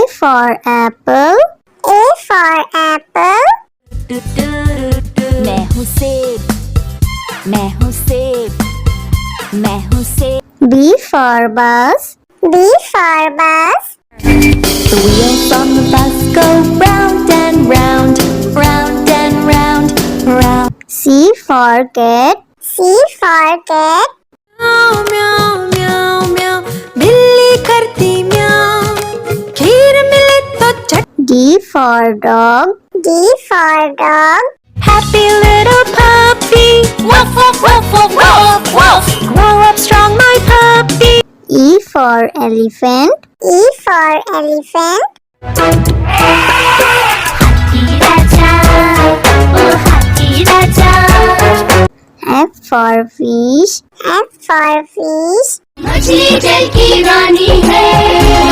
for apple. A for apple. मैं हूँ सेब, मैं हूँ सेब, मैं हूँ सेब। B for bus. B for bus. The wheels on the bus go round and round, round and round, round. C for cat. C for cat. म्याऊ म्याऊ म्याऊ म्याऊ, बिल्ली करती म्याऊ, खीर मिले तो चट। D for dog. D for dog. Happy little puppy, woof woof woof woof woof woof. Grow up strong, my puppy. E for elephant. E for elephant. हाथी राजा, ओ हाथी राजा। F for fish. F for fish. मछली जल की रानी है,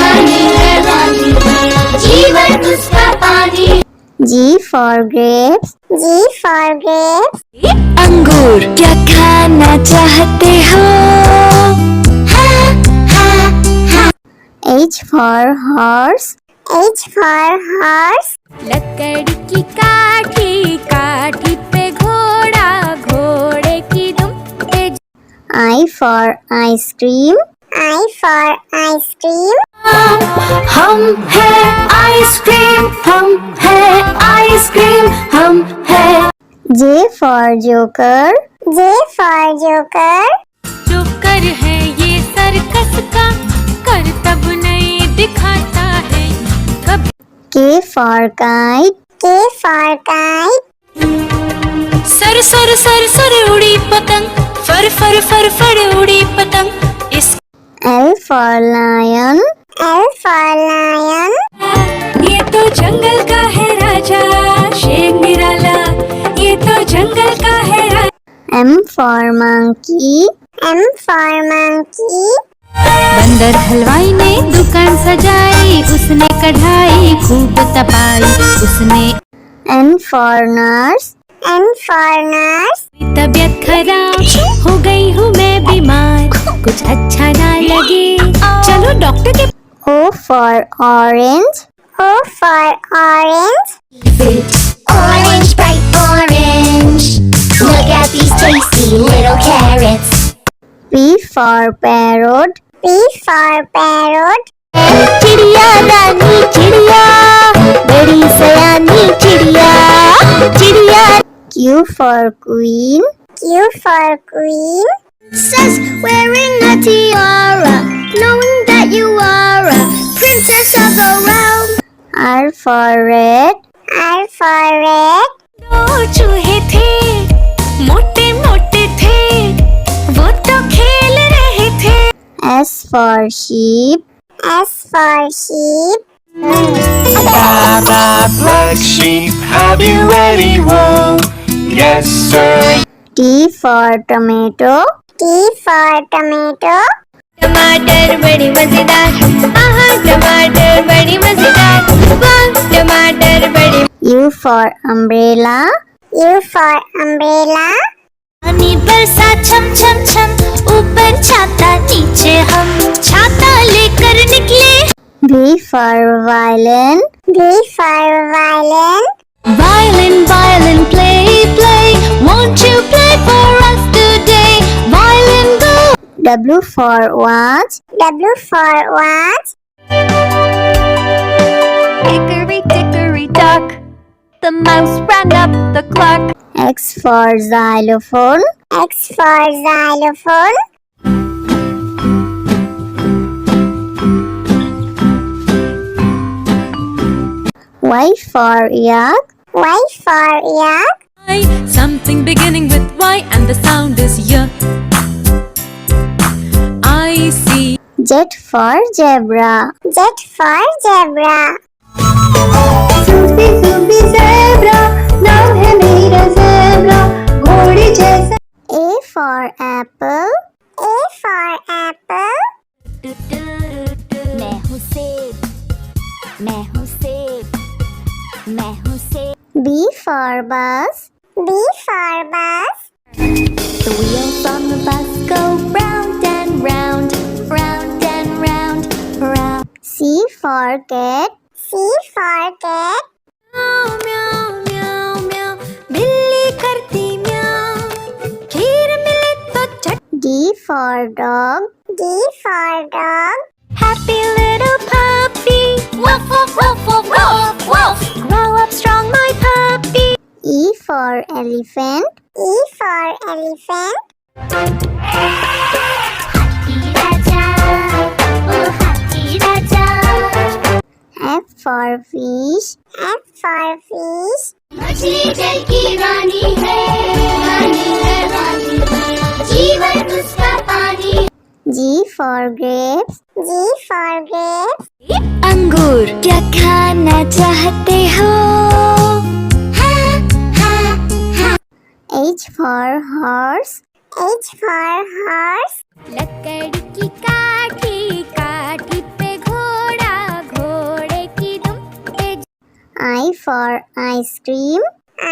रानी है, रानी है, जीवन उसका पानी। G for grapes. G for grapes. अंगूर क्या खाना चाहते हो? H for horse. H for horse. लकड़ी की काठी, काठी पे घोड़ा, घोड़े की दुम पे। I for ice cream. I for ice cream. हम है आइसक्रीम, हम है आइसक्रीम, हम है। J for joker. J for joker. Joker है ये सर्कस का, करतब नहीं दिखाता है कब। K for kite. K for kite. Sir sir sir sir उड़ी पतंग, फर फर फर फर उड़ी पतंग। इस L for lion. L for lion. ये तो जंगल का है राजा, शेर निराला, ये तो जंगल का है राजा। M for monkey. M for monkey. बंदर हलवाई ने दुकान सजाई, उसने कढ़ाई खूब तपाई, उसने। N for nurse. N for nurse. तबीयत खराब हो गई हूँ मैं बीमार, कुछ अच्छा ना लगे, चलो डॉक्टर के। O for orange. O for orange. Orange, bright orange. Look at these tasty little carrots. P for parrot. P for parrot. चिड़िया रानी चिड़िया, बड़ी सयानी चिड़िया, चिड़िया। Q for queen. Q for queen. Princess wearing a tiara, knowing that you are a princess of the realm. R for red. R for red. दो चूहे थे, मोटे मोटे थे, वो तो खेल रहे थे। S for sheep. S for sheep. Baba, black sheep, have you any wool? Yes, sir. T for tomato. T for tomato. टमाटर बड़ी मजेदार, आहा टमाटर बड़ी मजेदार, वाह टमाटर बड़ी। U for umbrella. U for umbrella. पानी बरसा छम छम छम, ऊपर छाता नीचे हम, छाता लेकर निकले। V for violin. V for violin. Violin, violin, play, play, won't you play for us today? Violin, go. W for watch. W for watch. Hickory dickory dock, the mouse ran up the clock. X for xylophone. X for xylophone. Y for yak. Y for yak. Something beginning with Y and the sound is Y. I see. Z for zebra. Z for zebra. Sufi Sufi zebra, नाम है मेरा zebra, घोड़े जैसा। A for apple. A for apple. मैं हूँ सेब, मैं हूँ सेब, मैं हूँ सेब। B for bus. B for bus. The wheels on the bus go round and round, round and round, round. C for cat. C for cat. म्याऊ म्याऊ म्याऊ म्याऊ बिल्ली करती म्याऊ खीर मिले तो चट D for dog. D for dog. Happy little puppy woof woof woof woof woof woof grow up strong my puppy E for elephant. E for elephant. हाथी राजा ओ हाथी राजा F for fish. F for fish. मछली जल की रानी है रानी है रानी है जीवन उसका पानी G for grapes. G for grapes. अंगूर क्या खाना चाहते हो H for horse. H for horse. लकड़ी की काठी काठी पे घोड़ा घोड़े की दुम पे I for ice cream.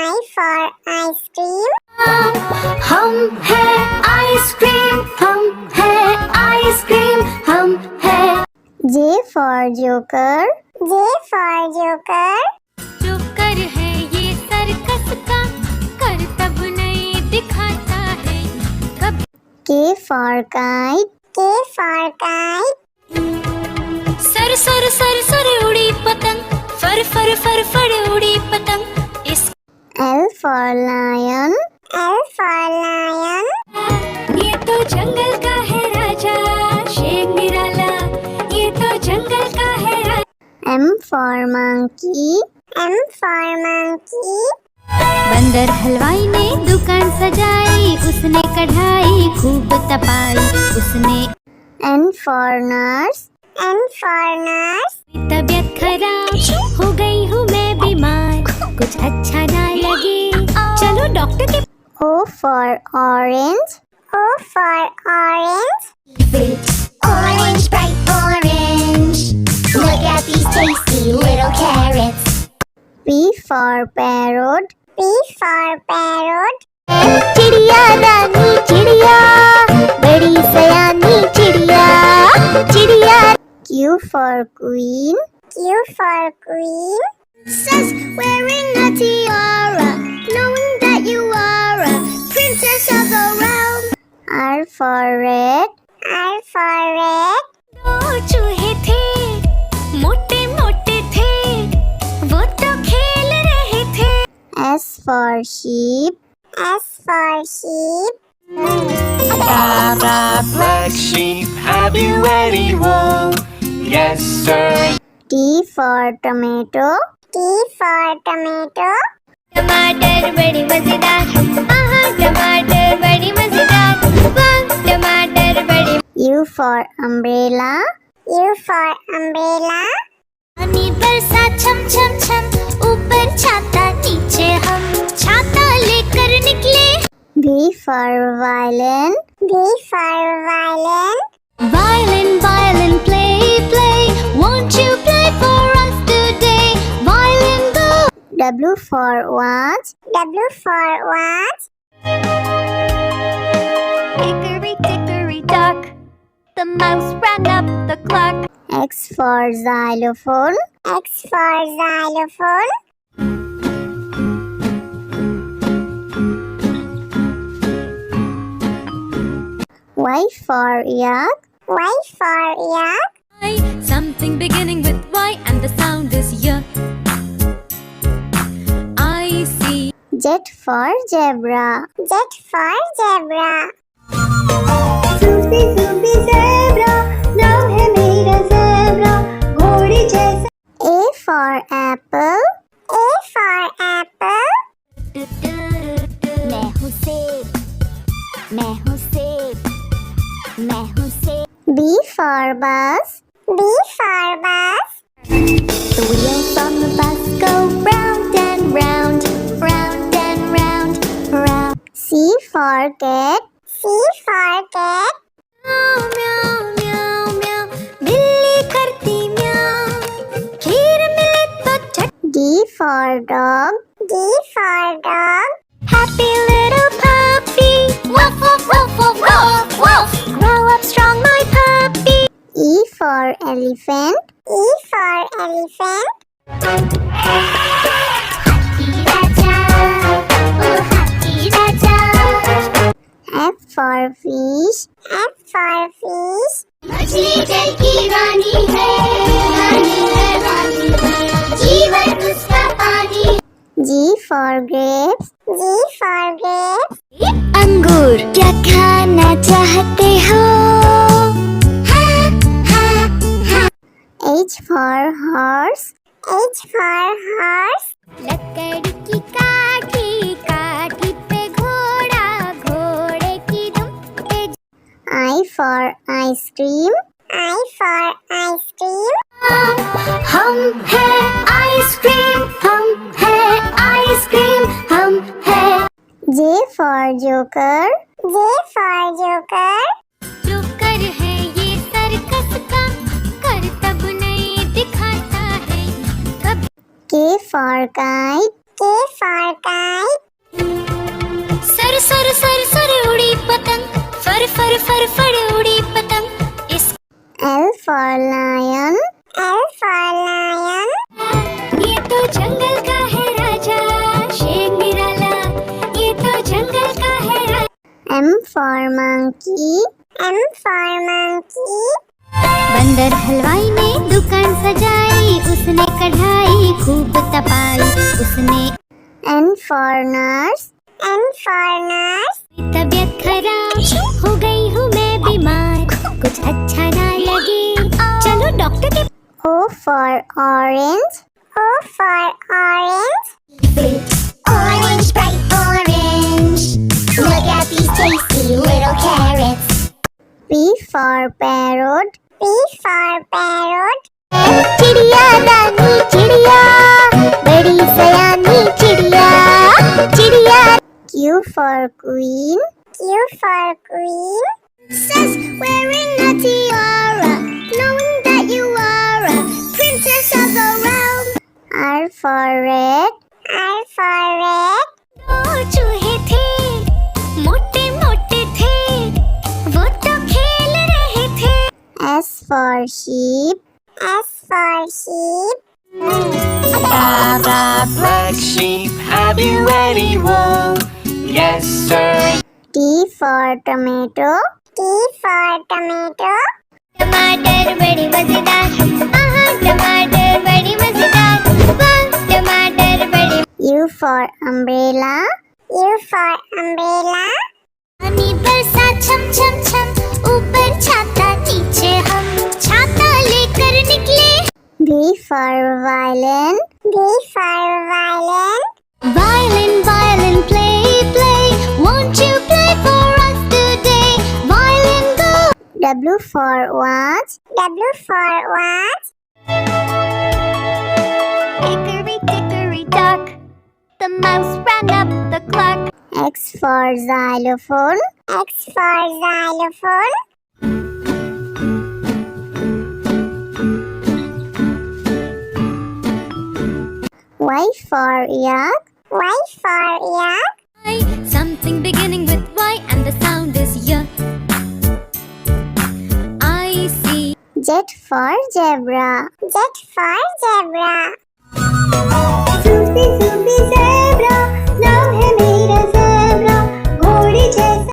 I for ice cream. हम है आइसक्रीम हम है आइसक्रीम हम है J for joker. J for joker. Joker है ये सर्कस का करतब नहीं दिखाता है कभी K for kite. K for kite. Sir sir sir sir उड़ी पतंग फर फर फर फर उड़ी पतंग इस L for lion. L for lion. ये तो जंगल का है राजा शेर निराला ये तो जंगल का है राजा M for monkey. M for monkey. बंदर हलवाई ने दुकान सजाई उसने कढ़ाई खूब तपाई उसने N for nurse. N for nurse. तबीयत खराब हो गई हूँ मैं बीमार कुछ अच्छा ना लगे चलो डॉक्टर के O for orange. O for orange. Orange, bright orange. Look at these tasty little carrots. P for parrot. P for parrot. चिड़िया रानी चिड़िया बड़ी सयानी चिड़िया चिड़िया Q for queen. Q for queen. Princess wearing a tiara, knowing that you are a princess of the realm. R for red. R for red. दो चूहे थे मोटे मोटे थे वो तो खेल रहे थे S for sheep. S for sheep. Baa baa, black sheep, have you any wool? Yes, sir. T for tomato. T for tomato. टमाटर बड़ी मजेदार आहा टमाटर बड़ी मजेदार वाह टमाटर बड़ी U for umbrella. U for umbrella. पानी बरसा छम छम छम ऊपर छाता नीचे हम छाता लेकर निकले V for violin. V for violin. Violin violin play play won't you play for us today violin go W for watch. W for watch. Hickory dickory dock, the mouse ran up the clock. X for xylophone. X for xylophone. Y for yak. Y for yak. something beginning with Y and the sound is Y I see Z for zebra. Z for zebra. Sufi Sufi zebra नाम है मेरा zebra घोड़े जैसा A for apple. A for apple. मैं हूँ सेब मैं हूँ सेब मैं हूँ सेब B for bus. B for bus. The wheels on the bus go round and round round and round round C for cat. C for cat. म्याऊ म्याऊ म्याऊ म्याऊ बिल्ली करती म्याऊ खीर मिले तो चट D for dog. D for dog. Happy little puppy woof woof woof woof woof woof grow up strong my puppy E for elephant. E for elephant. F for fish. F for fish. मछली जल की रानी है, रानी है, रानी है, जीवन उसका पानी। G for grapes. G for grapes. अंगूर क्या खाना चाहते हो? H for horse. H for horse. लकड़ी की काठी, काठी पे घोड़ा, घोड़े की दुम पे I for ice cream. I for ice cream. हम हैं आइसक्रीम, हम हैं आइसक्रीम, हम हैं। J for joker. J for joker. Joker है ये सर्कस का, करतब नहीं दिखाता है कभी। K for kite. K for kite. Sir sir sir sir उड़ी पतंग, फर फर फर फर उड़ी पतंग। इस L for lion. L for lion. ये तो जंगल का है राजा, शेर निराला, ये तो जंगल का है राजा। M for monkey. M for monkey. बंदर हलवाई ने दुकान सजाई, उसने कढ़ाई खूब तपाई, उसने N for nurse. N for nurse. तबीयत खराब हो गई हूँ मैं बीमार, कुछ अच्छा ना लगे चलो डॉक्टर के। O for orange. O for orange. Orange, bright orange. Look at these tasty little carrots. P for parrot. P for parrot. चिड़िया दानी चिड़िया, बड़ी सयानी चिड़िया, चिड़िया। Q for queen. Q for queen. Princess wearing a tiara, knowing that you are a princess of the realm. R for red. R for red. दो चूहे थे, मोटे मोटे थे, वो तो खेल रहे थे। S for sheep. S for sheep. Black sheep, have you any wool? Yes, sir. T for tomato. T for tomato. टमाटर बड़ी मजेदार, आहा टमाटर बड़ी मजेदार, वाह टमाटर बड़ी। U for umbrella. U for umbrella. पानी बरसा छम छम छम, ऊपर छाता नीचे हम, छाता लेकर निकले। V for violin. V for violin. Violin, violin, play, play, won't you play for us today? Violin, go. W for watch. W for watch. Hickory dickory dock, the mouse ran up the clock. X for xylophone. X for xylophone. Y for yak. Y for yak. Something beginning with Y and the sound is Y. I see. Z for zebra. Z for zebra. Zoopy, zoopy, zebra.